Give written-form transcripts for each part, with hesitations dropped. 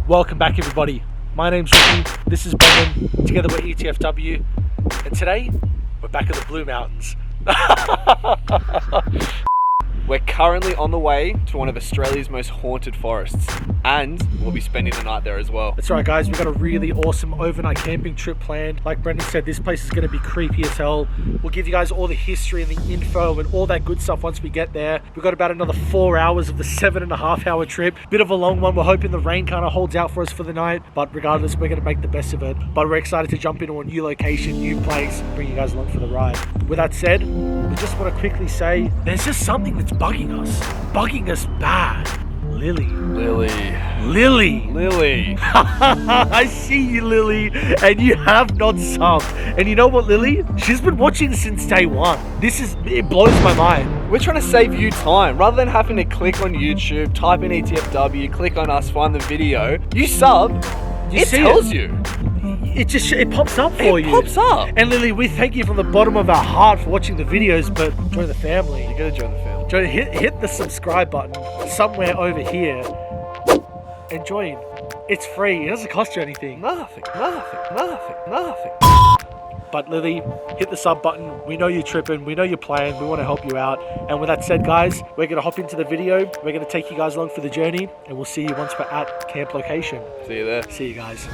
Welcome back, everybody. My name's Ricky, this is Brendan, together we're ETFW, and today we're back at the Blue Mountains. We're currently on the way to one of Australia's most haunted forests, and we'll be spending the night there as well. That's right, guys, we've got a really awesome overnight camping trip planned. Like Brendan said, this place is going to be creepy as hell. We'll give you guys all the history and the info and all that good stuff once we get there. We've got about another 4 hours of the 7.5 hour trip. Bit of a long one. We're hoping the rain kind of holds out for us for the night, but regardless, we're going to make the best of it. But we're excited to jump into a new location, new place, bring you guys along for the ride. With that said, we just want to quickly say there's just something that's bugging us bad. Lily. I see you, Lily, and you have not subbed. And you know what, Lily? She's been watching since day one. It blows my mind. We're trying to save you time. Rather than having to click on YouTube, type in ETFW, click on us, find the video, you sub, it tells you. It pops up for you. It pops up. And Lily, we thank you from the bottom of our heart for watching the videos, but join the family. You gotta join the family. Hit the subscribe button somewhere over here and join. It's free. It doesn't cost you anything. Nothing. But Lily, hit the sub button. We know you're tripping. We know you're playing. We want to help you out. And with that said, guys, we're going to hop into the video. We're going to take you guys along for the journey, and we'll see you once we're at camp location. See you there. See you guys.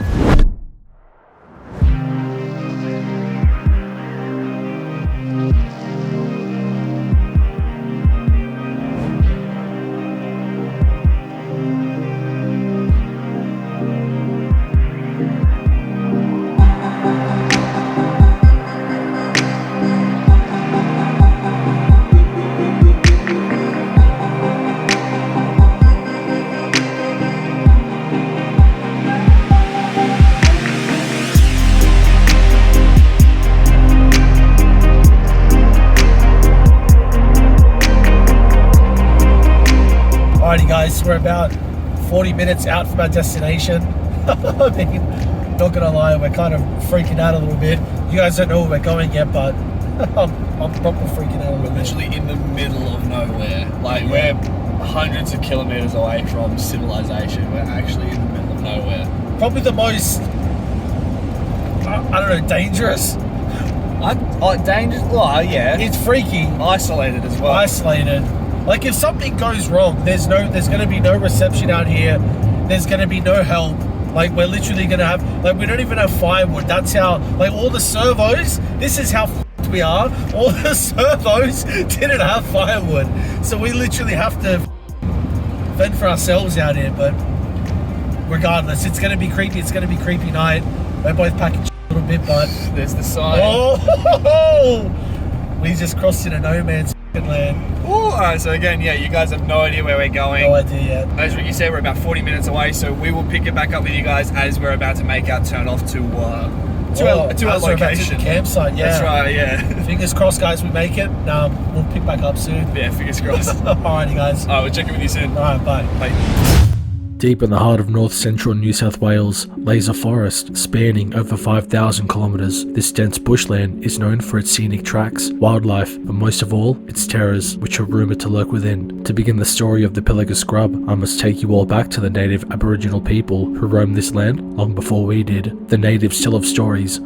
Alrighty guys, we're about 40 minutes out from our destination. I mean, not gonna lie, we're kind of freaking out a little bit. You guys don't know where we're going yet, but I'm probably freaking out a little bit. We're literally in the middle of nowhere. Like, we're hundreds of kilometers away from civilization. We're actually in the middle of nowhere. Probably the most, I don't know, dangerous. Dangerous? Well, yeah. It's freaky. Isolated as well. Isolated. Like, if something goes wrong, there's going to be no reception out here. There's going to be no help. Like, we're literally going to have, like, we don't even have firewood. That's how, like, all the servos, this is how f***ed we are. All the servos didn't have firewood. So we literally have to fend for ourselves out here. But regardless, it's going to be creepy. It's going to be creepy night. We're both packing a little bit, but there's the sign. Oh, we just crossed into no man's land. Alright, so again, yeah, you guys have no idea where we're going. No idea yet. As Ricky said, we're about 40 minutes away, so we will pick it back up with you guys as we're about to make our turn off to our location. To the campsite, yeah. That's right, yeah. Fingers crossed, guys, we make it. We'll pick back up soon. Yeah, fingers crossed. Alrighty, guys. Alright, we'll check in with you soon. Alright, bye. Bye. Deep in the heart of north-central New South Wales lays a forest spanning over 5,000 kilometres. This dense bushland is known for its scenic tracks, wildlife, but most of all, its terrors, which are rumoured to lurk within. To begin the story of the Pilliga scrub, I must take you all back to the native Aboriginal people who roamed this land long before we did. The natives tell of stories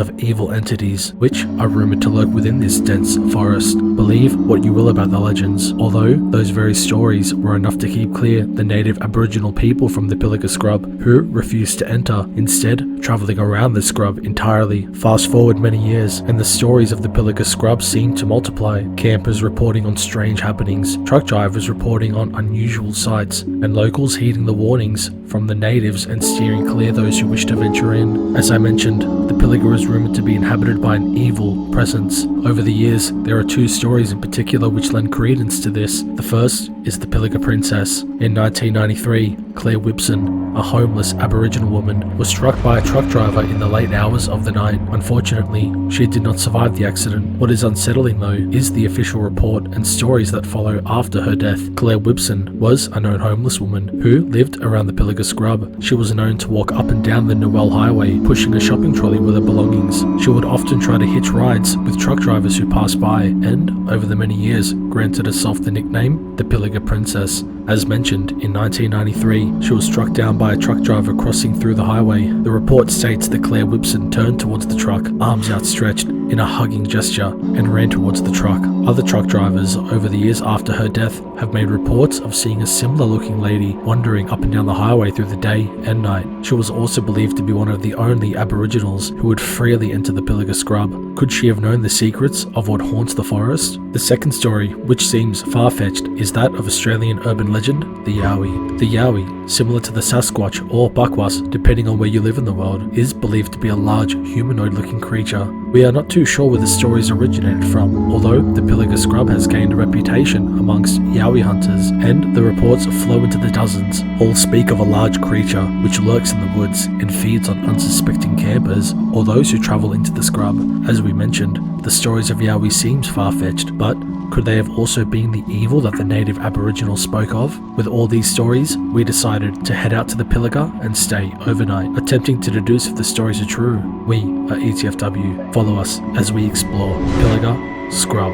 of evil entities, which are rumoured to lurk within this dense forest. Believe what you will about the legends, although those very stories were enough to keep clear the native Aboriginal people from the Pilliga scrub who refused to enter, instead travelling around the scrub entirely. Fast forward many years and the stories of the Pilliga scrub seem to multiply. Campers reporting on strange happenings, truck drivers reporting on unusual sights, and locals heeding the warnings from the natives and steering clear those who wish to venture in. As I mentioned, the Pilliga is rumoured to be inhabited by an evil presence. Over the years, there are two stories in particular which lend credence to this. The first is the Pilliga Princess. In 1993, Claire Whipson, a homeless Aboriginal woman, was struck by a truck driver in the late hours of the night. Unfortunately, she did not survive the accident. What is unsettling though is the official report and stories that follow after her death. Claire Whipson was a known homeless woman who lived around the Pilliga scrub. She was known to walk up and down the Noel Highway, pushing a shopping trolley with her belongings. She would often try to hitch rides with truck drivers who passed by, and over the many years, granted herself the nickname the Pilliga Princess. As mentioned, in 1993, she was struck down by by a truck driver crossing through the highway. The report states that Claire Whipson turned towards the truck, arms outstretched in a hugging gesture, and ran towards the truck. Other truck drivers over the years after her death have made reports of seeing a similar looking lady wandering up and down the highway through the day and night. She was also believed to be one of the only Aboriginals who would freely enter the Pilliga scrub. Could she have known the secrets of what haunts the forest? The second story, which seems far-fetched, is that of Australian urban legend, the Yowie. The Yowie, similar to the Sasquatch or Bakwas, depending on where you live in the world, is believed to be a large humanoid-looking creature. We are not too sure where the stories originated from, although the Pilliga scrub has gained a reputation amongst Yowie hunters, and the reports flow into the dozens. All speak of a large creature which lurks in the woods and feeds on unsuspecting campers or those who travel into the scrub. As we mentioned, the stories of Yowie seems far-fetched, but could they have also been the evil that the native Aboriginals spoke of? With all these stories, we decided to head out to the Pilliga and stay overnight, attempting to deduce if the stories are true. We are ETFW. Follow us as we explore Pilliga Scrub.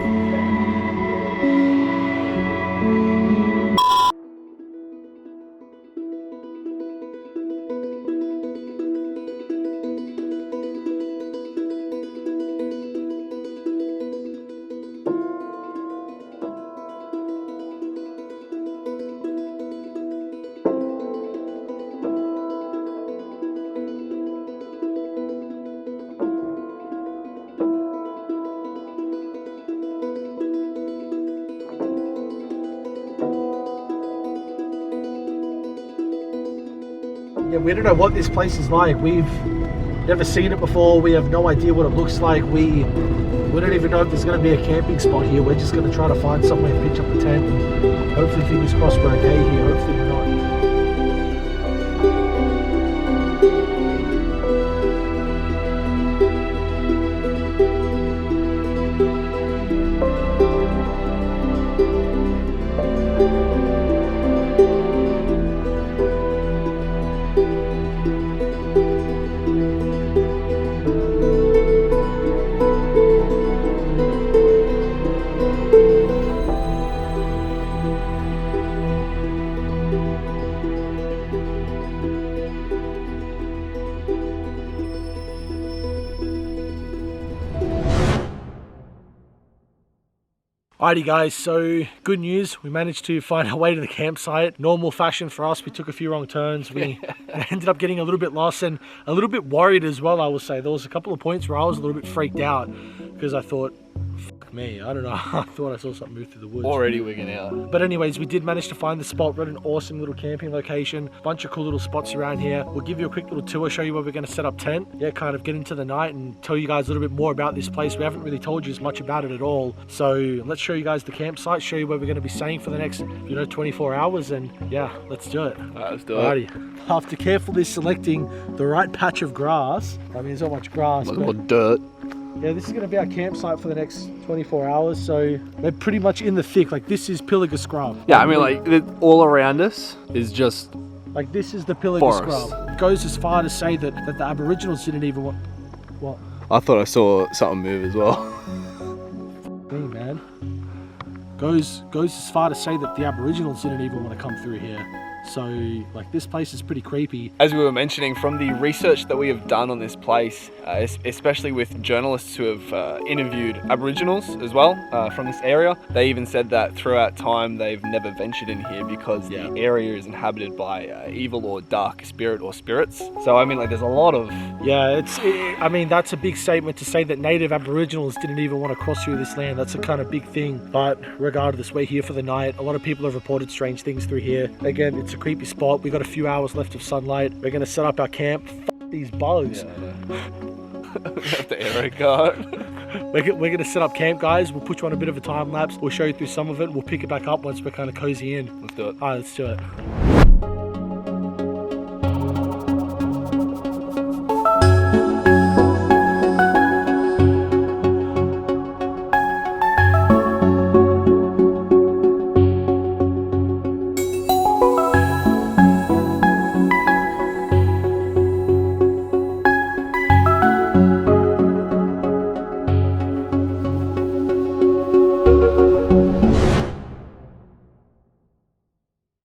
Yeah, we don't know what this place is like. We've never seen it before. We have no idea what it looks like. We don't even know if there's going to be a camping spot here. We're just going to try to find somewhere and pitch up a tent. And hopefully, fingers crossed, we're okay here. Hopefully we're not. Alrighty guys, so good news, we managed to find our way to the campsite. Normal fashion for us, we took a few wrong turns. We ended up getting a little bit lost and a little bit worried as well, I will say. There was a couple of points where I was a little bit freaked out because I thought, fuck me, I don't know, I thought I saw something move through the woods. Already wigging out. But anyways, we did manage to find the spot. We're at an awesome little camping location, bunch of cool little spots around here. We'll give you a quick little tour, show you where we're going to set up tent. Yeah, kind of get into the night and tell you guys a little bit more about this place. We haven't really told you as much about it at all. So let's show you guys the campsite, show you where we're going to be staying for the next, 24 hours. And yeah, let's do it. Alright, let's do it. After carefully selecting the right patch of grass, I mean, there's not much grass. A little dirt. Yeah, this is going to be our campsite for the next 24 hours, so we're pretty much in the thick. Like, this is Pilliga scrub. Yeah, I mean, like, all around us is just like, this is the Pilliga forest. scrub. It goes as far to say that the Aboriginals didn't even want... What? I thought I saw something move as well. Me, man. Goes as far to say that the Aboriginals didn't even want to come through here. So, like, this place is pretty creepy. As we were mentioning, from the research that we have done on this place, especially with journalists who have interviewed Aboriginals as well from this area, they even said that throughout time they've never ventured in here because the area is inhabited by evil or dark spirit or spirits. So, I mean, like, there's a lot of... Yeah, I mean, that's a big statement to say that native Aboriginals didn't even want to cross through this land. That's a kind of big thing. But regardless, we're here for the night. A lot of people have reported strange things through here. Again, it's a creepy spot. We got a few hours left of sunlight. We're going to set up our camp. F these bugs. We have to air it guard. We're going to set up camp, guys. We'll put you on a bit of a time lapse. We'll show you through some of it. We'll pick it back up once we're kind of cozy in. Let's do it. Alright, let's do it.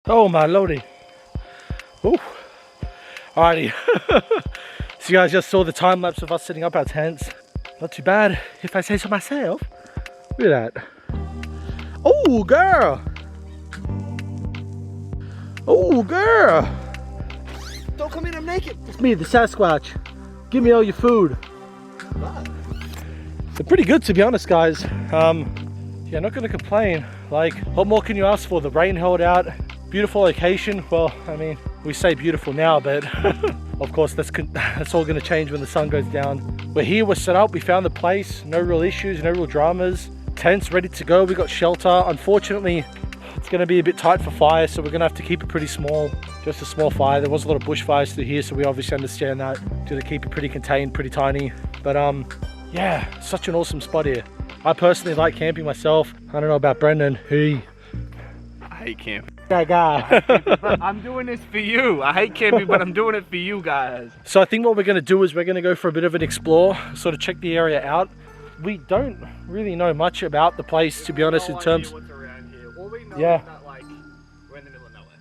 Oh my lordy. Oh, Alrighty. So you guys just saw the time lapse of us setting up our tents. Not too bad, if I say so myself. Look at that. Oh, girl. Oh, girl. Don't come in, I'm naked. It's me, the Sasquatch. Give me all your food. They're pretty good, to be honest, guys. Yeah, not gonna complain. Like, what more can you ask for? The rain held out. Beautiful location. Well, I mean, we say beautiful now, but of course that's all gonna change when the sun goes down. We're here, we're set up, we found the place. No real issues, no real dramas. Tents ready to go, we got shelter. Unfortunately, it's gonna be a bit tight for fire, so we're gonna have to keep it pretty small. Just a small fire. There was a lot of bushfires through here, so we obviously understand that. To keep it pretty contained, pretty tiny. But yeah, such an awesome spot here. I personally like camping myself. I don't know about Brendan. I hate camping. That guy. But I'm doing this for you. I hate camping, but I'm doing it for you guys. So I think what we're going to do is we're going to go for a bit of an explore, sort of check the area out. We don't really know much about the place, to be honest, in terms. What's around here. All we know Yeah. is that, like, we're in the middle of nowhere.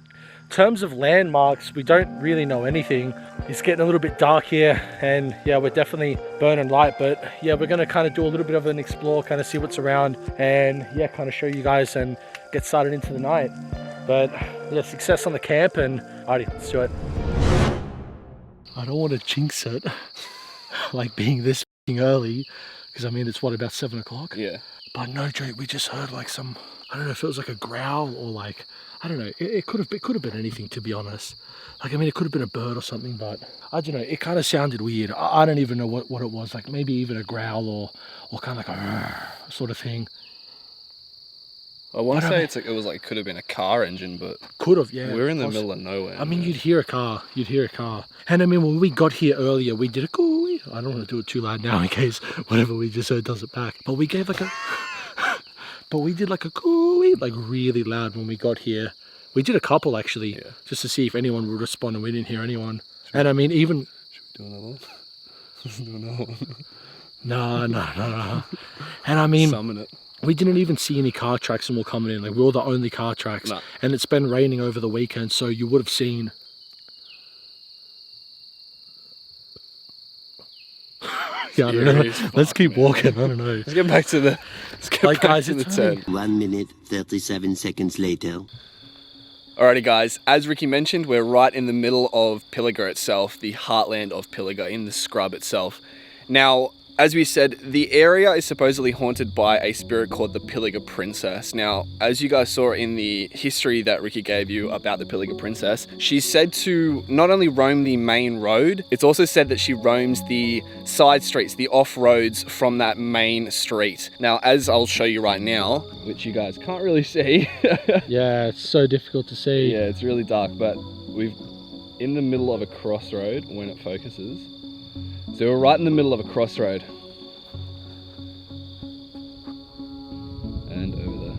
In terms of landmarks, we don't really know anything. It's getting a little bit dark here, and yeah, we're definitely burning light, but yeah, we're going to kind of do a little bit of an explore, kind of see what's around, and yeah, kind of show you guys and get started into the night. But yeah, success on the camp, and alrighty, let's do it. I don't want to jinx it, like being this early, because I mean, it's what, about 7 o'clock? Yeah. But no joke, we just heard like some, I don't know if it was like a growl or like, I don't know, it could have been anything, to be honest. Like, I mean, it could have been a bird or something, but I don't know, it kind of sounded weird. I don't even know what it was, like maybe even a growl or kind of like a sort of thing. I want to say it was like, could have been a car engine, but could have, yeah. we're in the middle of nowhere. I mean, you'd hear a car. And I mean, when we got here earlier, we did a cooey. I don't want to do it too loud now in case whatever we just heard does it back. But we gave like a, but we did like a cooey, like really loud when we got here. We did a couple actually, just to see if anyone would respond, and we didn't hear anyone. And I mean, even. Should we do another one? Let's do another one. No. And I mean, summon it. We didn't even see any car tracks and we're coming in. Like, we were the only car tracks. No. And it's been raining over the weekend, so you would have seen. Yeah, I don't know. Let's keep walking. I don't know. Let's get back to the. Let's get Like, back guys, to the it's tent. 1 minute, 37 seconds later. Alrighty guys, as Ricky mentioned, we're right in the middle of Pilliga itself, the heartland of Pilliga, in the scrub itself. Now, as we said, the area is supposedly haunted by a spirit called the Pilliga Princess. Now, as you guys saw in the history that Ricky gave you about the Pilliga Princess, she's said to not only roam the main road, it's also said that she roams the side streets, the off roads from that main street. Now, as I'll show you right now, which you guys can't really see. Yeah, it's so difficult to see. Yeah, it's really dark, but we've in the middle of a crossroad when it focuses. So we're right in the middle of a crossroad. And over there.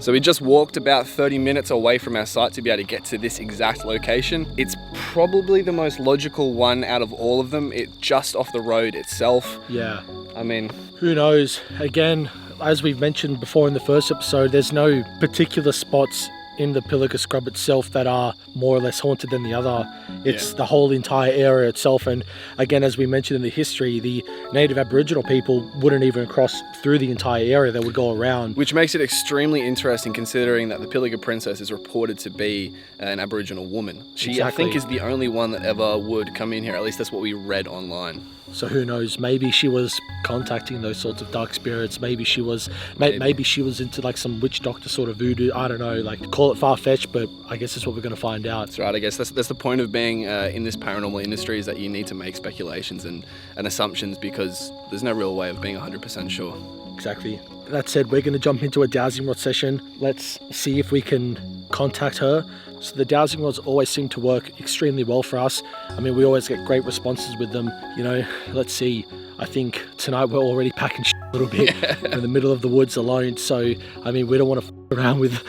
So we just walked about 30 minutes away from our site to be able to get to this exact location. It's probably the most logical one out of all of them. It's just off the road itself. Yeah. I mean, who knows? Again, as we've mentioned before in the first episode, there's no particular spots in the Pilliga scrub itself that are more or less haunted than the other. It's the whole entire area itself. And again, as we mentioned in the history, the native Aboriginal people wouldn't even cross through the entire area. They would go around. which makes it extremely interesting considering that the Pilliga Princess is reported to be an Aboriginal woman. She, Exactly. I think, is the only one that ever would come in here. At least that's what we read online. So who knows? Maybe she was contacting those sorts of dark spirits. Maybe she was, maybe she was into like some witch doctor sort of voodoo. I don't know. Like, call it far-fetched, but I guess that's what we're going to find out. That's right. I guess that's the point of being in this paranormal industry, is that you need to make speculations and assumptions because there's no real way of being 100% sure. Exactly. That said, we're going to jump into a dowsing rod session. Let's see if we can contact her. So the dowsing rods always seem to work extremely well for us. I mean, we always get great responses with them. You know, let's see. I think tonight we're already packing shit a little bit in the middle of the woods alone. So, I mean, we don't want to f around with,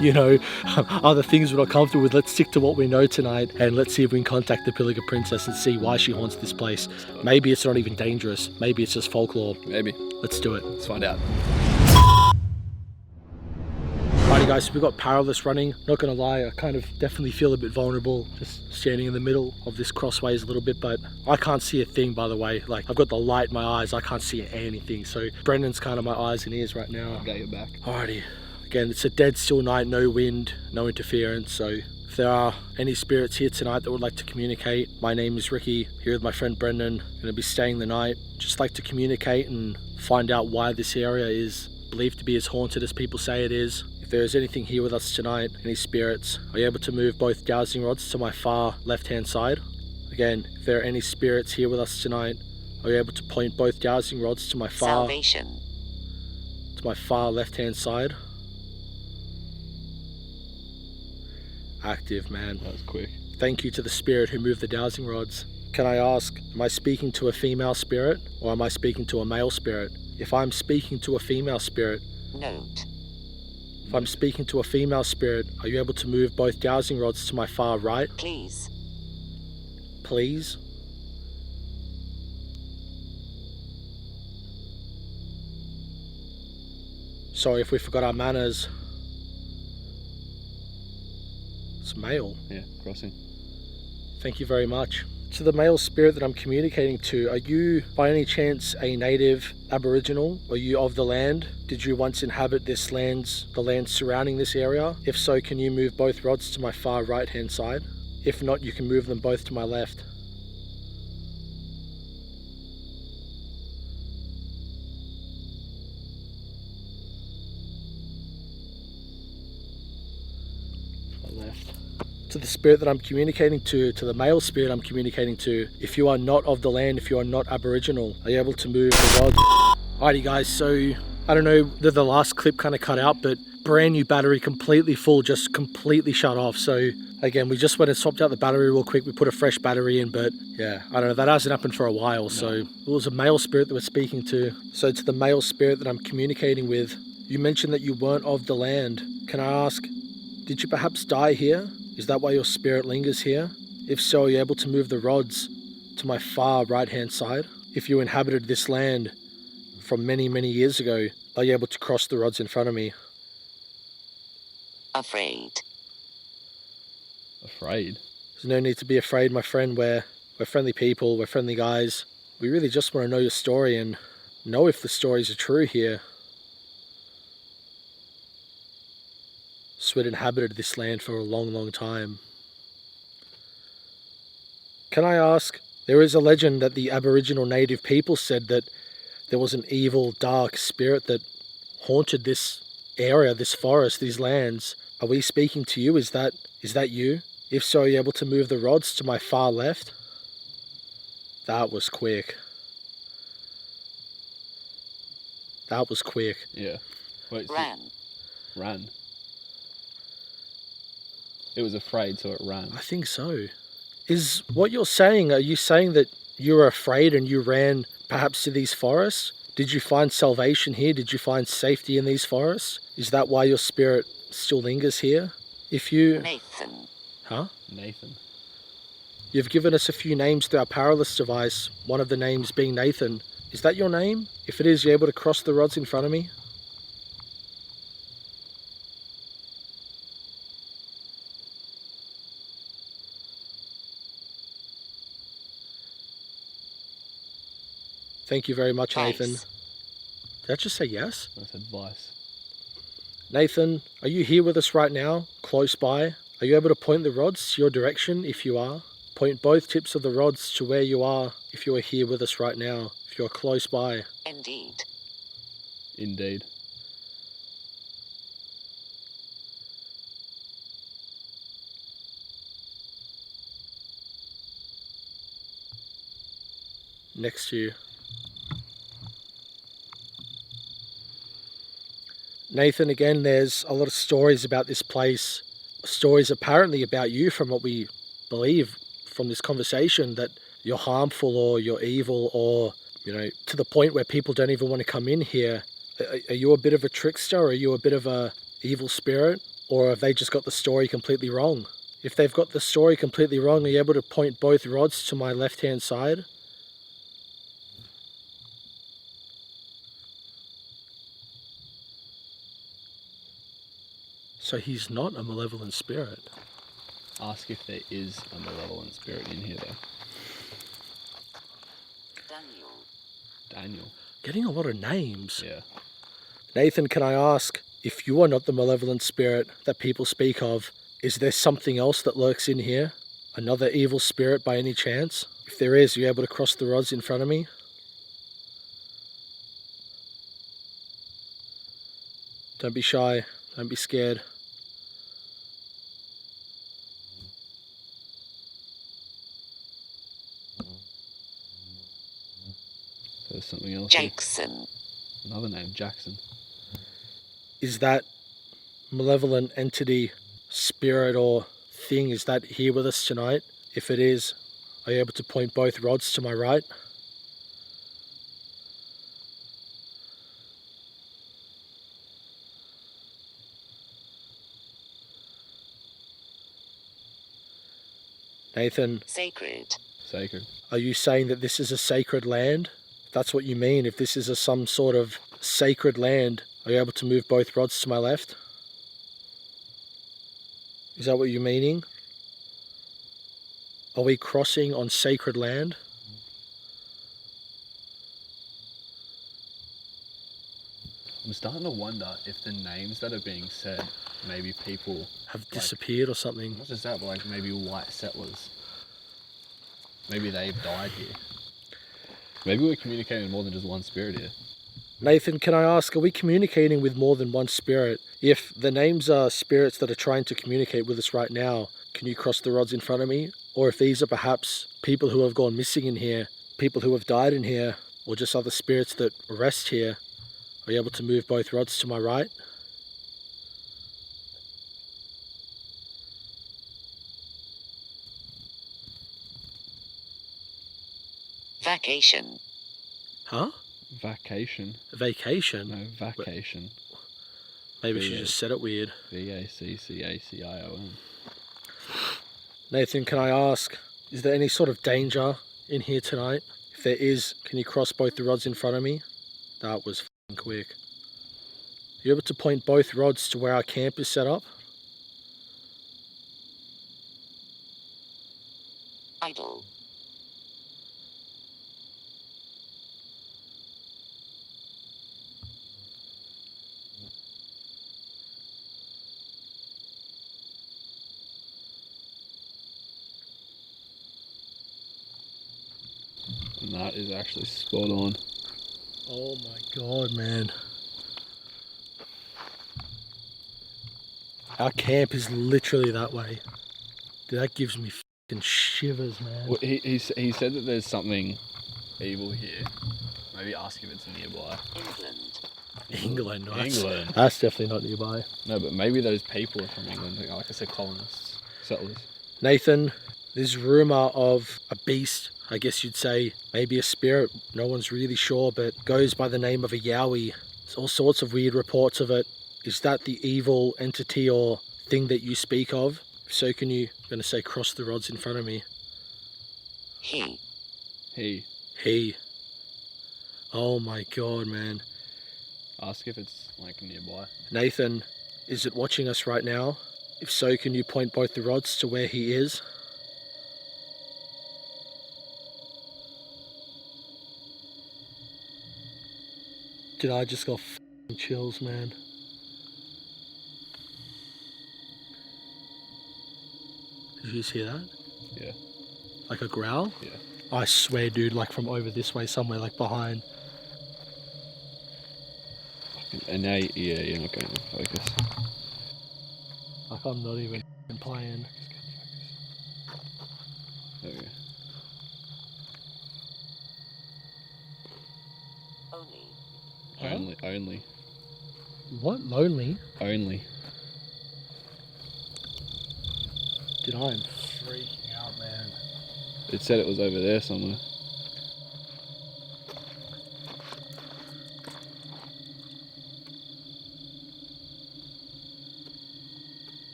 you know, other things we're not comfortable with. Let's stick to what we know tonight, and let's see if we can contact the Pilliga Princess and see why she haunts this place. Maybe it's not even dangerous. Maybe it's just folklore. Maybe. Let's do it. Let's find out. Alrighty, Alrighty guys, so we've got powerless running. Not gonna lie, I kind of definitely feel a bit vulnerable just standing in the middle of this crossways a little bit, but I can't see a thing, by the way. Like, I've got the light in my eyes, I can't see anything. So Brendan's kind of my eyes and ears right now. I'll get you back. Alrighty, again, it's a dead still night, no wind, no interference. So if there are any spirits here tonight that would like to communicate, my name is Ricky, here with my friend Brendan. Gonna be staying the night. Just like to communicate and find out why this area is believed to be as haunted as people say it is. If there is anything here with us tonight, any spirits, are you able to move both dowsing rods to my far left hand side? Again, if there are any spirits here with us tonight, are you able to point both dowsing rods to my far left hand side? Active, man. That was quick. Thank you to the spirit who moved the dowsing rods. Can I ask, am I speaking to a female spirit or am I speaking to a male spirit? If I'm speaking to a female spirit, Note. if I'm speaking to a female spirit, are you able to move both dowsing rods to my far right? Please. Please? Sorry if we forgot our manners. It's male. Yeah, crossing. Thank you very much. To the male spirit that I'm communicating to, are you by any chance a native Aboriginal? Are you of the land? Did you once inhabit this land, the land surrounding this area? If so, can you move both rods to my far right hand side? If not, you can move them both to my left. To the spirit that I'm communicating to the male spirit I'm communicating to, if you are not of the land, if you are not Aboriginal, are you able to move the rods? Alrighty guys, so I don't know, the last clip kind of cut out, but brand new battery, completely full, just completely shut off. So again, we just went and swapped out the battery real quick. We put a fresh battery in, but yeah, I don't know, that hasn't happened for a while. So it was a male spirit that we're speaking to. So to the male spirit that I'm communicating with, you mentioned that you weren't of the land. Can I ask, did you perhaps die here? Is that why your spirit lingers here? If so, are you able to move the rods to my far right hand side? If you inhabited this land from many, many years ago, are you able to cross the rods in front of me? Afraid. Afraid? There's no need to be afraid, my friend. We're friendly people, we're friendly guys. We really just want to know your story and know if the stories are true here. Sweden inhabited this land for a long, long time. Can I ask, there is a legend that the Aboriginal native people said that there was an evil, dark spirit that haunted this area, this forest, these lands. Are we speaking to you? Is that you? If so, are you able to move the rods to my far left? That was quick. That was quick. Yeah. Wait, Ran. It was afraid, so it ran. I think so. Is what you're saying, are you saying that you were afraid and you ran perhaps to these forests? Did you find salvation here? Did you find safety in these forests? Is that why your spirit still lingers here? If you... Nathan. Huh? Nathan. You've given us a few names through our powerless device, one of the names being Nathan. Is that your name? If it is, you're able to cross the rods in front of me? Thank you very much, Nathan. Vice. Did I just say yes? That's advice. Nathan, are you here with us right now, close by? Are you able to point the rods to your direction if you are? Point both tips of the rods to where you are if you are here with us right now, if you are close by. Indeed. Indeed. Next to you. Nathan, again, there's a lot of stories about this place. Stories apparently about you from what we believe from this conversation, that you're harmful or you're evil or, to the point where people don't even want to come in here. Are you a bit of a trickster? Are you a bit of a evil spirit? Or have they just got the story completely wrong? If they've got the story completely wrong, are you able to point both rods to my left-hand side? So he's not a malevolent spirit. Ask if there is a malevolent spirit in here though. Daniel. Getting a lot of names. Yeah. Nathan, can I ask, if you are not the malevolent spirit that people speak of, is there something else that lurks in here? Another evil spirit by any chance? If there is, are you able to cross the rods in front of me? Don't be shy. Don't be scared. There's something else. Jackson. Another name, Jackson. Is that malevolent entity, spirit or thing, is that here with us tonight? If it is, are you able to point both rods to my right? Nathan, Sacred. Sacred. are you saying that this is a sacred land? If that's what you mean, if this is some sort of sacred land, are you able to move both rods to my left? Is that what you're meaning? Are we crossing on sacred land? I'm starting to wonder if the names that are being said, maybe people Have disappeared or something? not just that, but like maybe white settlers. Maybe they've died here. Maybe we're communicating with more than just one spirit here. Nathan, can I ask, are we communicating with more than one spirit? If the names are spirits that are trying to communicate with us right now, can you cross the rods in front of me? Or if these are perhaps people who have gone missing in here, people who have died in here, or just other spirits that rest here, are you able to move both rods to my right? Vacation. Huh? Vacation. Vacation? No, vacation. Maybe she just said it weird. VACCACION. Nathan, can I ask, is there any sort of danger in here tonight? If there is, can you cross both the rods in front of me? That was f***ing quick. Are you able to point both rods to where our camp is set up? Idle. And that is actually spot on. Oh my god, man. Our camp is literally that way. Dude, that gives me fucking shivers, man. Well, he said that there's something evil here. Maybe ask if it's nearby. England. England, nice. England. That's definitely not nearby. No, but maybe those people are from England. Like I said, colonists, settlers. Nathan, there's rumour of a beast, I guess you'd say, maybe a spirit, no one's really sure, but goes by the name of a Yowie. There's all sorts of weird reports of it. Is that the evil entity or thing that you speak of? If so, can you, I'm going to say, cross the rods in front of me? He. He. Oh my god, man. Ask if it's like nearby. Nathan, is it watching us right now? If so, can you point both the rods to where he is? Did I just got f***ing chills, man? Did you just hear that? Yeah. Like a growl? Yeah. I swear, dude, like from over this way somewhere, like behind. And now, yeah, you're not going to focus. Like I'm not even f***ing playing. There we go. Only. What? Lonely? Only. Dude, I am freaking out, man. It said it was over there somewhere.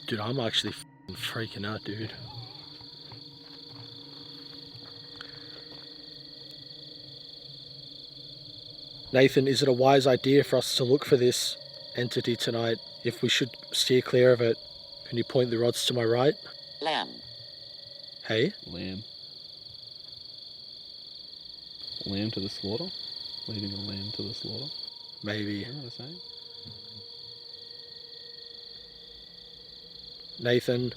Dude, I'm actually f***ing freaking out, dude. Nathan, is it a wise idea for us to look for this entity tonight. If we should steer clear of it, can you point the rods to my right? Lamb. Hey? Lamb. Lamb to the slaughter? Leading a lamb to the slaughter? Maybe. Is that what I'm saying? Nathan,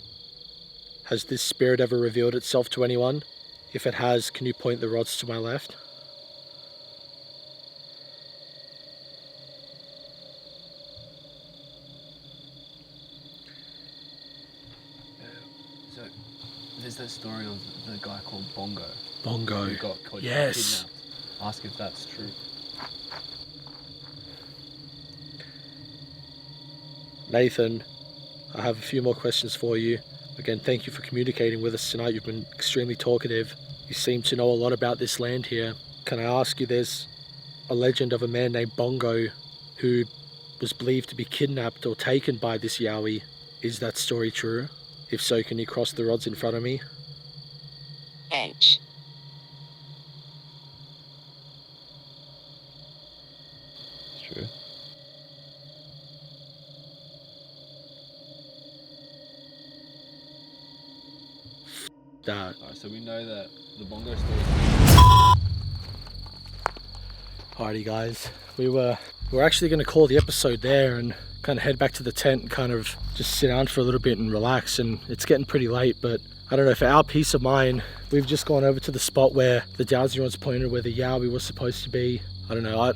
has this spirit ever revealed itself to anyone? If it has, can you point the rods to my left? So, there's that story of the guy called Bongo. Bongo. Who got Yes. kidnapped. Ask if that's true. Nathan, I have a few more questions for you. Again, thank you for communicating with us tonight. You've been extremely talkative. You seem to know a lot about this land here. Can I ask you, there's a legend of a man named Bongo who was believed to be kidnapped or taken by this Yowie. Is that story true? If so, can you cross the rods in front of me? H. It's true. That. Alright, so we know that the Bongo story. Alrighty guys, we're actually going to call the episode there and kind of head back to the tent and kind of just sit down for a little bit and relax. And it's getting pretty late, but I don't know, for our peace of mind, we've just gone over to the spot where the dowsy rods pointed where the Yowie was supposed to be. I don't know,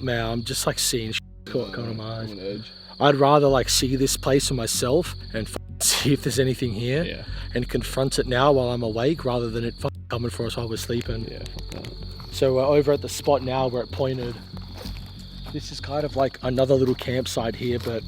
man, I'm just like seeing going on my eyes. I'm on edge. I'd rather like see this place for myself and see if there's anything here, Yeah. and confront it now while I'm awake rather than it coming for us while we're sleeping. Yeah, fuck that. So we're over at the spot now where it pointed. This is kind of like another little campsite here, but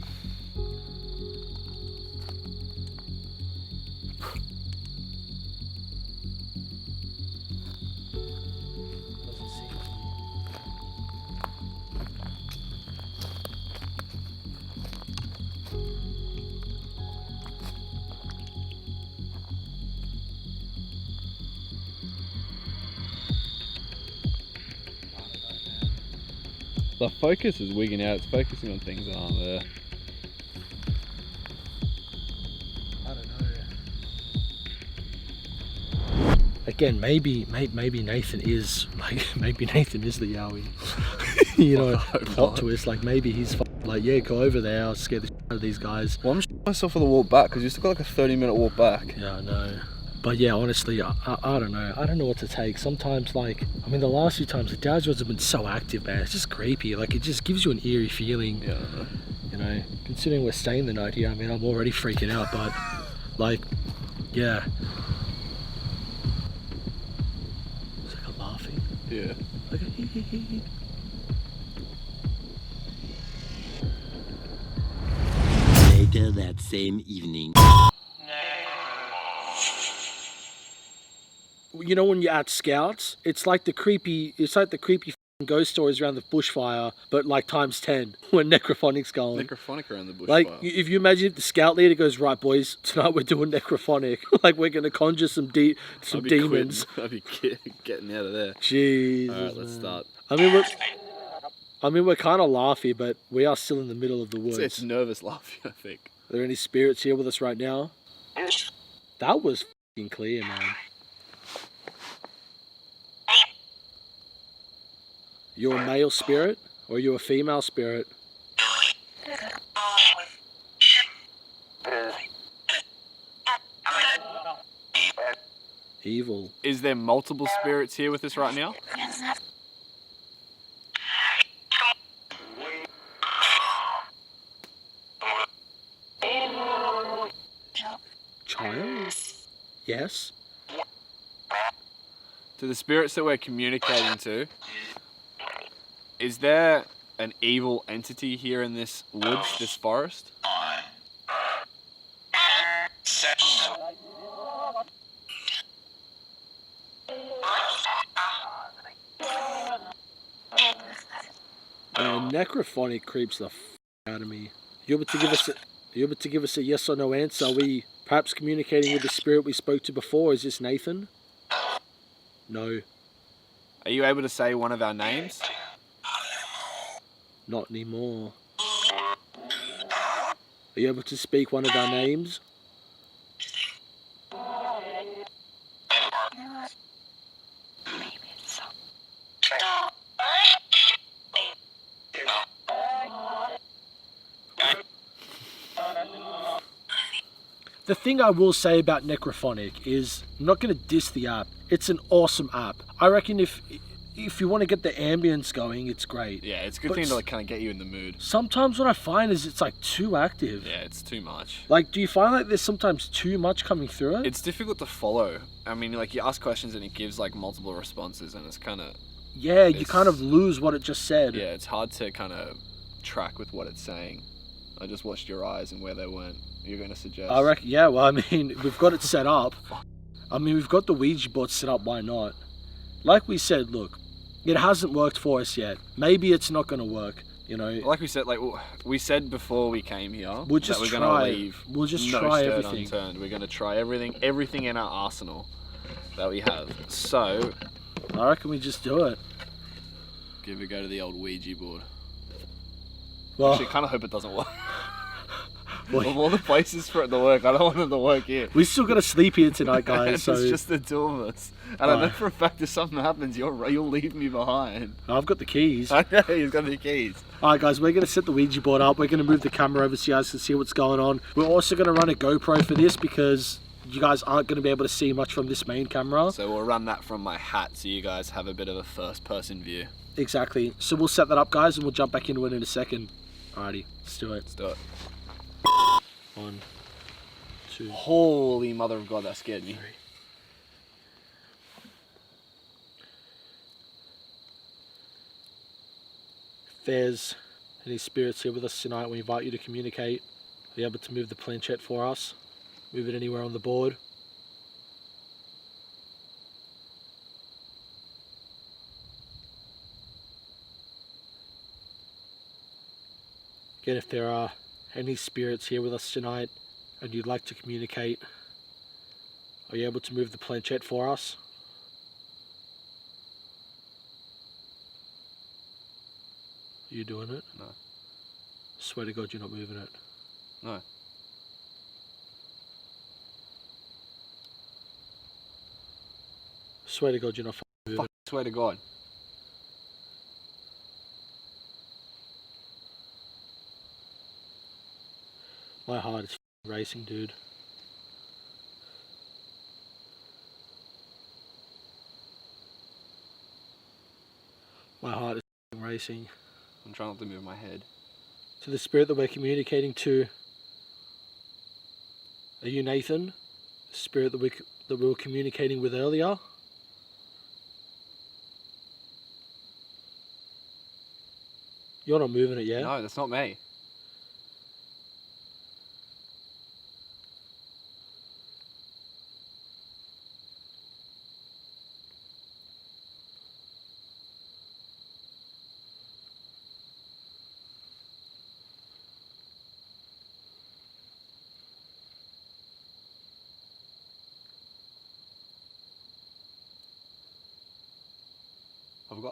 The focus is wigging out. It's focusing on things that aren't there. I don't know. Again, maybe Nathan is maybe Nathan is the Yowie. You know, plot twist. Like maybe he's like, yeah, go over there. I'll scare the shit out of these guys. Well, I'm shitting myself for the walk back because you still got like a 30-minute walk back. Yeah, I know. But yeah, honestly, I don't know. I don't know what to take. Sometimes, like, I mean, the last few times, the dowsy rods have been so active, man. It's just creepy. Like, it just gives you an eerie feeling. Yeah. You know, considering we're staying the night here, I mean, I'm already freaking out, but, like, yeah. It's like a laughing. Yeah. Like a hee hee hee. Later that same evening. You know when you're at Scouts, it's like the creepy ghost stories around the bushfire, but like times 10 when necrophonic's going. Necrophonic around the bushfire. Like, if you imagine if the scout leader goes, right boys, tonight we're doing necrophonic. Like, we're going to conjure some demons. I'd be getting out of there. Jesus, Alright, let's man. start. I mean, we're kind of laughy, but we are still in the middle of the woods. It's nervous laughing, I think. Are there any spirits here with us right now? That was f***ing clear, man. You're a male spirit, or you're a female spirit? Evil. Is there multiple spirits here with us right now? Child? Yes? To the spirits that we're communicating to, is there an evil entity here in this woods, this forest? Necrophonic creeps the f out of me. You able to give us a yes or no answer? Are we perhaps communicating with the spirit we spoke to before? Is this Nathan? No. Are you able to say one of our names? Not anymore. Are you able to speak one of our names? The thing I will say about Necrophonic is, I'm not going to diss the app. It's an awesome app. I reckon if you want to get the ambience going, it's great. Yeah, it's a good But thing to like kind of get you in the mood. Sometimes what I find is it's like too active. Yeah, it's too much. Like, do you find like there's sometimes too much coming through it? It's difficult to follow. I mean, like you ask questions and it gives like multiple responses, and it's kind of Yeah, you kind of lose what it just said. yeah, it's hard to kind of track with what it's saying. I just watched your eyes and where they went. You're going to suggest. I reckon, yeah, well, I mean, we've got it set up. I mean, we've got the Ouija board set up, why not? Like we said, look, it hasn't worked for us yet. Maybe it's not going to work, you know. Like we said, we said before we came here, We'll just that we're try. going to leave. We'll just no try stone everything. Unturned. We're going to try everything in our arsenal that we have. So, I reckon we just do it. give a go to the old Ouija board. Well, Actually, I kind of hope it doesn't work. Well, Of all the places for it to work, I don't want it to work here. we still got to sleep here tonight, guys. So It's just the two of us. And I know for a fact if something happens, you'll leave me behind. I've got the keys. I know, he's got the keys. Alright guys, we're going to set the Ouija board up. We're going to move the camera over so you guys can see what's going on. We're also going to run a GoPro for this because you guys aren't going to be able to see much from this main camera. So we'll run that from my hat so you guys have a bit of a first person view. Exactly. So we'll set that up, guys, and we'll jump back into it in a second. Alrighty, let's do it. Let's do it. 1, 2, Holy mother of God, that scared me. 3. If there's any spirits here with us tonight, we invite you to communicate. Be able to move the planchette for us. Move it anywhere on the board. Again, if there are any spirits here with us tonight and you'd like to communicate, are you able to move the planchette for us? Are you doing it? No. Swear to God you're not moving it. No. Swear to God you're not moving Fuck, it. swear to God. My heart is racing, dude. My heart is racing. I'm trying not to move my head. To the spirit that we're communicating to, are you Nathan? The spirit that we were communicating with earlier? You're not moving it yet? No, that's not me.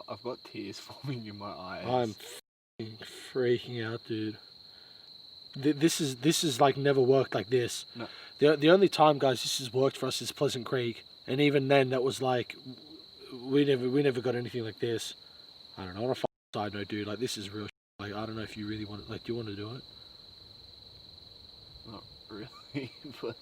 I've got tears forming in my eyes. I'm freaking out, dude. This is like never worked like this. No. The only time, guys, this has worked for us is Pleasant Creek, and even then, that was like we never got anything like this. I don't know. On a side note, dude, like this is real. Like I don't know if you really want it. Like, do you want to do it? Not really, but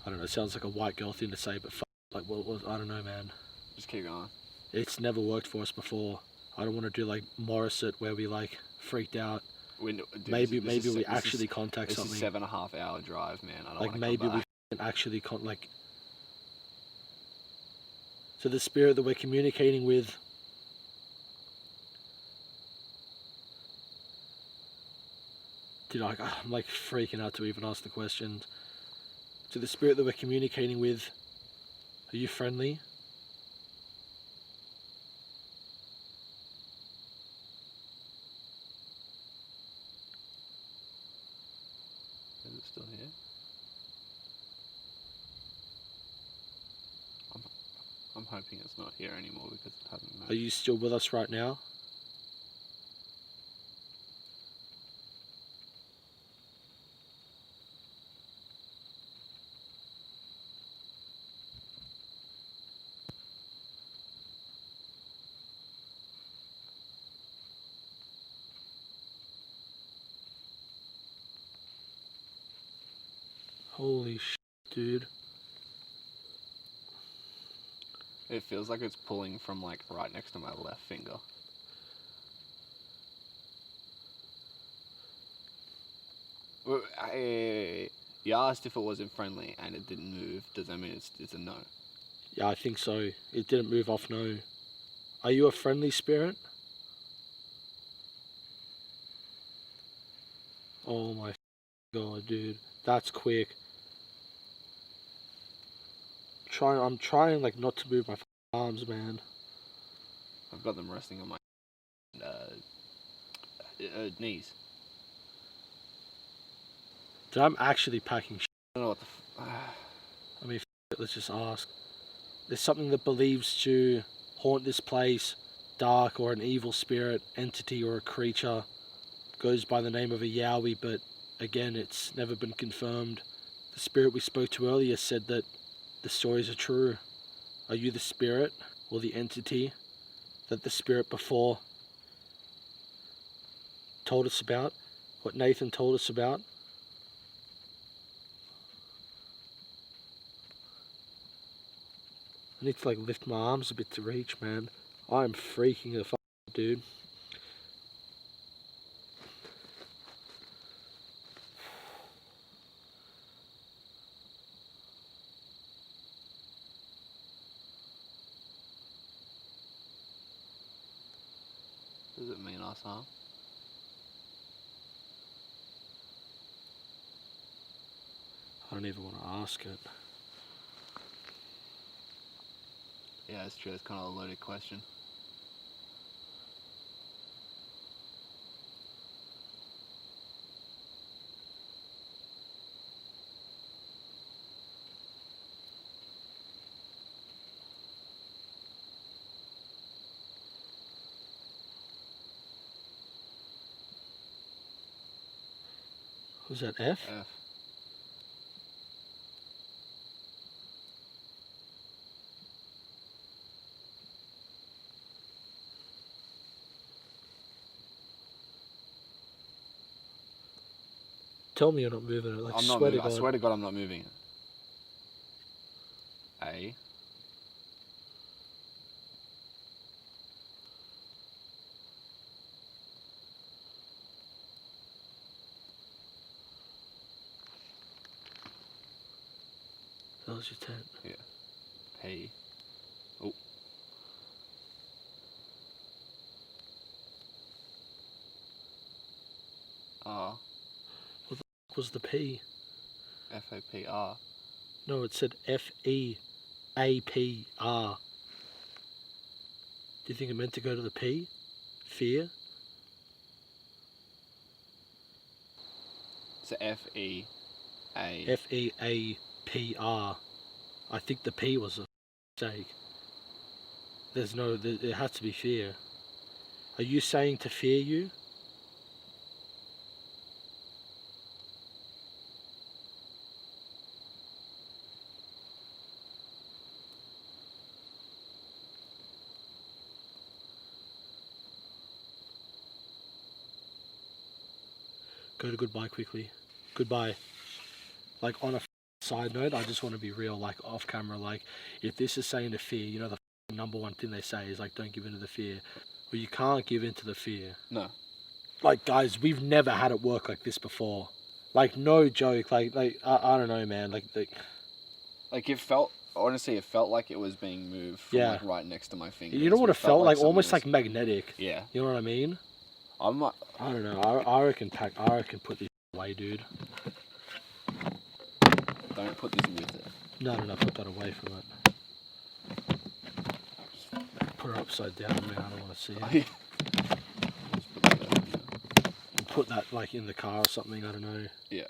I don't know. It sounds like a white girl thing to say, but like, well, I don't know, man. just keep going. It's never worked for us before. I don't want to do like Morris it, where we like freaked out. Dude, Maybe this is- we this actually is, contact This something. is 7.5 hour drive, man. I don't Like want to maybe come we back. can actually like. To the spirit that we're communicating with. Dude, I'm like freaking out to even ask the question. To the spirit that we're communicating with, are you friendly? Is it still here? I'm hoping it's not here anymore because it hasn't moved. Are you still with us right now? Holy shit, dude. It feels like it's pulling from like right next to my left finger. You asked if it wasn't friendly and it didn't move. Does that mean it's a no? Yeah, I think so. It didn't move off, no. Are you a friendly spirit? Oh my god, dude. That's quick. I'm trying like not to move my arms, man. I've got them resting on my knees. Dude, I'm actually packing shit. I don't know what the I mean, let's just ask. There's something that believes to haunt this place, dark or an evil spirit, entity or a creature. Goes by the name of a Yowie, but again, it's never been confirmed. The spirit we spoke to earlier said that the stories are true. Are you the spirit or the entity that the spirit before told us about? What Nathan told us about? I need to like lift my arms a bit to reach, man. I'm freaking the fuck out, dude. Does it mean us, huh? I don't even want to ask it. Yeah, it's true. It's kind of a loaded question. Was that F? F. Tell me you're not moving it. Like, I'm not swear to moving. I God. swear to God, I'm not moving it. A. That was your tent. Yeah. P. Oh. R. What the fuck was the P? F-O-P-R. No, it said F-E-A-P-R. Do you think it meant to go to the P? Fear? It's F-E-A. F-E-A-P-R. I think the P was a mistake. There's no, it has to be fear. Are you saying to fear you? Go to goodbye quickly. Goodbye. Like, on a side note, I just want to be real, like off camera, like if this is saying to fear, you know, the number one thing they say is like, don't give in to the fear. Well, you can't give in to the fear. No. Like, guys, we've never had it work like this before. Like, no joke. Like I don't know, man. Like it felt, honestly, it felt like it was being moved from Yeah. like right next to my finger. you know what it felt like? something Almost was- like magnetic. Yeah. You know what I mean? I'm not. I don't know. I reckon put this away, dude. Don't put this with it. No, put that away from it. Put it upside down, man. I don't want to see it. Just put that there. And put that like in the car or something. I don't know. Yeah.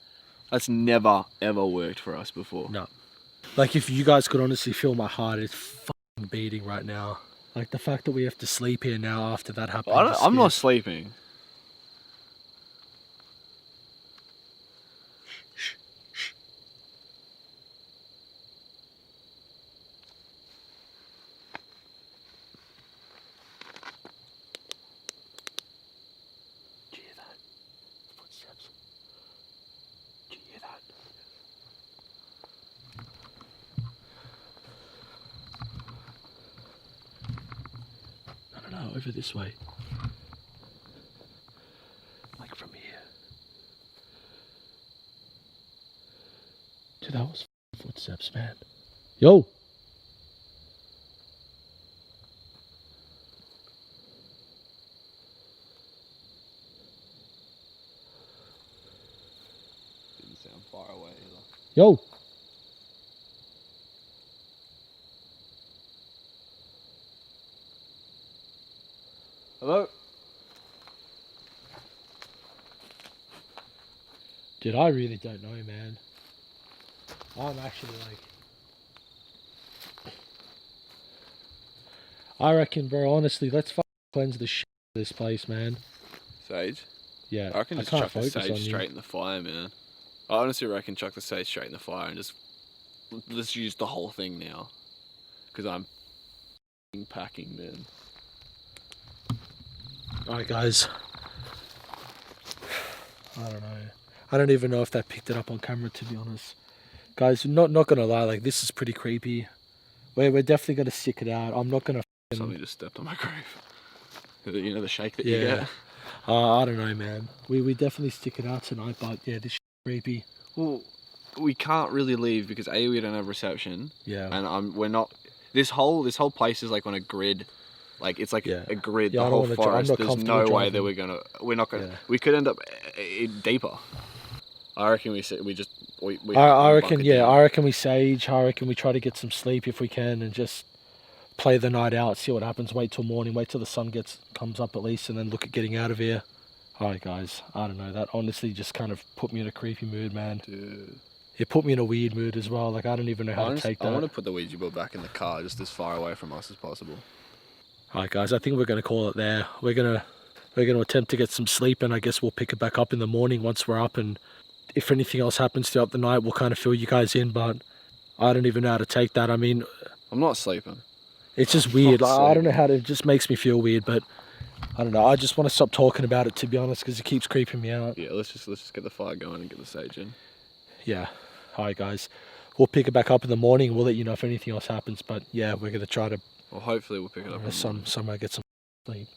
That's never ever worked for us before. No. Like, if you guys could honestly feel my heart is fucking beating right now. Like the fact that we have to sleep here now after that happened. I'm not sleeping. Do you hear that? Footsteps. Do you hear that? No, over this way. Like from here. Dude, that was footsteps, man. Yo! Didn't sound far away either. Yo! Hello? Dude, I really don't know, man. I'm actually like... I reckon, bro, honestly, let's cleanse the shit of this place, man. Sage? Yeah, I reckon just can't chuck the focus on sage you. straight in the fire, man. I honestly reckon chuck the sage straight in the fire and just... Let's use the whole thing now. Because I'm packing, man. Alright, guys. I don't know. I don't even know if that picked it up on camera, to be honest. Guys, not gonna lie, like, this is pretty creepy. We're definitely gonna stick it out. I'm not gonna... Somebody just stepped on my grave. You know the shake that you get? I don't know, man. We definitely stick it out tonight, but yeah, this creepy. Well, we can't really leave because A, we don't have reception. Yeah. And we're not... This whole place is like on a grid. Like, it's like a grid, Yeah, the I whole don't wanna forest. I'm not There's comfortable no way driving. that we're not gonna... Yeah. We could end up deeper. I reckon we just... I reckon, yeah, I reckon we sage. I reckon we try to get some sleep if we can and just play the night out, see what happens, wait till morning, wait till the sun comes up at least, and then look at getting out of here. Alright, guys, I don't know, that honestly just kind of put me in a creepy mood, man. Dude. It put me in a weird mood as well, like I don't even know how to take that. I want to put the Ouija board back in the car just as far away from us as possible. Alright, guys, I think we're going to call it there. We're going to attempt to get some sleep, and I guess we'll pick it back up in the morning once we're up, and if anything else happens throughout the night, we'll kind of fill you guys in, but I don't even know how to take that. I mean... I'm not sleeping. It's just weird. Like, I don't know how to... It just makes me feel weird, but I don't know. I just want to stop talking about it, to be honest, because it keeps creeping me out. Yeah, let's just get the fire going and get the sage in. Yeah. Alright, guys. We'll pick it back up in the morning. We'll let you know if anything else happens, but yeah, we're going to try to... Well, hopefully we'll pick it up somewhere get some sleep.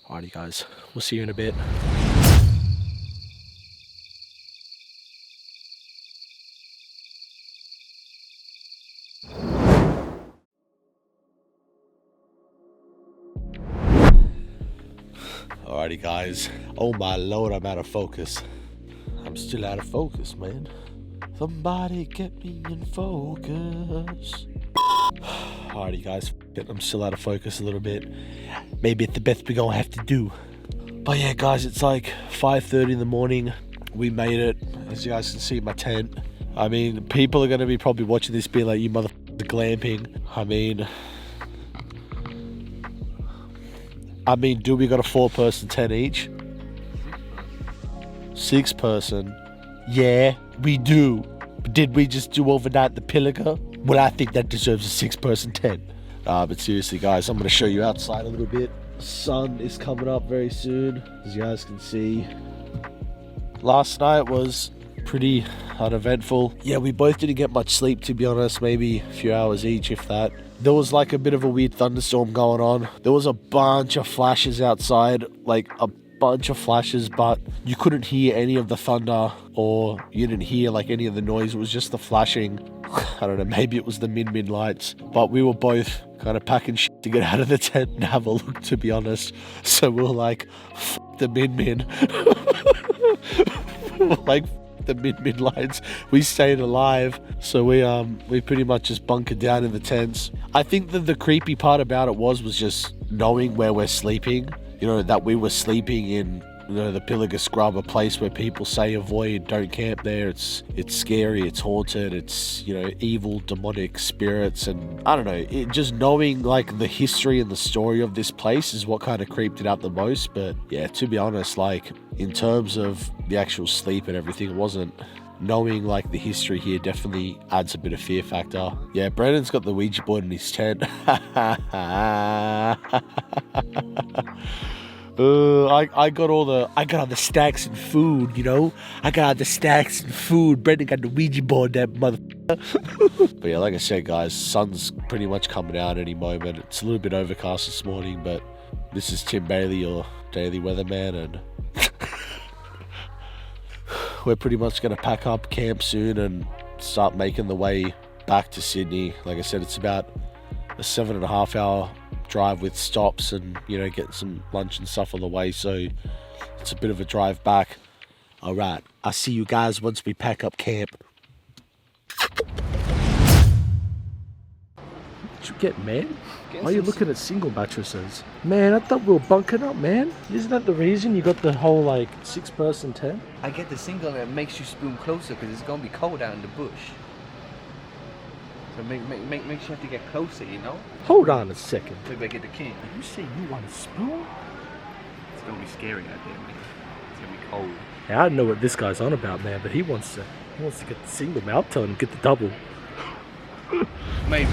Alrighty, guys. We'll see you in a bit. Alrighty, guys. Oh my lord, I'm out of focus. I'm still out of focus, man. Somebody get me in focus. Alrighty, guys. I'm still out of focus a little bit. Maybe it's the best we're gonna have to do. But yeah, guys, it's like 5:30 in the morning. We made it. As you guys can see, my tent. I mean, people are gonna be probably watching this being like, you motherfuckers are glamping. I mean, do we got a 4-person tent each? 6-person. Yeah, we do. But did we just do overnight the Pilliga? Well, I think that deserves a 6-person tent. But seriously, guys, I'm going to show you outside a little bit. Sun is coming up very soon, as you guys can see. Last night was pretty uneventful. Yeah, we both didn't get much sleep, to be honest. Maybe a few hours each, if that. There was like a bit of a weird thunderstorm going on. There was a bunch of flashes outside, like a bunch of flashes, but you couldn't hear any of the thunder, or you didn't hear like any of the noise. It was just the flashing. I don't know, maybe it was the min lights, but we were both kind of packing shit to get out of the tent and have a look, to be honest. So we were like, F the min like, the mid lights. We stayed alive, so we pretty much just bunkered down in the tents. I think that the creepy part about it was just knowing where we're sleeping. You know, that we were sleeping in you know, the Pilliga scrub, a place where people say avoid, don't camp there. It's scary, it's haunted, it's, you know, evil, demonic spirits, and I don't know, just knowing like the history and the story of this place is what kind of creeped it out the most. But yeah, to be honest, like in terms of the actual sleep and everything, it wasn't. Knowing like the history here definitely adds a bit of fear factor. Yeah, Brandon's got the Ouija board in his tent. I got all the stacks and food, you know. I got all the stacks and food. Brandon got the Ouija board, that mother. But yeah, like I said, guys, sun's pretty much coming out any moment. It's a little bit overcast this morning, but this is Tim Bailey, your daily weatherman, and we're pretty much going to pack up camp soon and start making the way back to Sydney. Like I said, it's about a 7.5 hour drive with stops and, you know, getting some lunch and stuff on the way. So it's a bit of a drive back. All right, I'll see you guys once we pack up camp. What you get, man? Why are you looking at single mattresses? Man, I thought we were bunking up, man. Isn't that the reason you got the whole, like, 6-person tent? I get the single and it makes you spoon closer because it's going to be cold out in the bush. So makes you have to get closer, you know? Hold on a second. Maybe I get the king. You say you want a spoon? It's going to be scary out there, man. It's going to be cold. Yeah, I don't know what this guy's on about, man, but he wants to get the single. Man, I'll tell him to get the double. Maybe.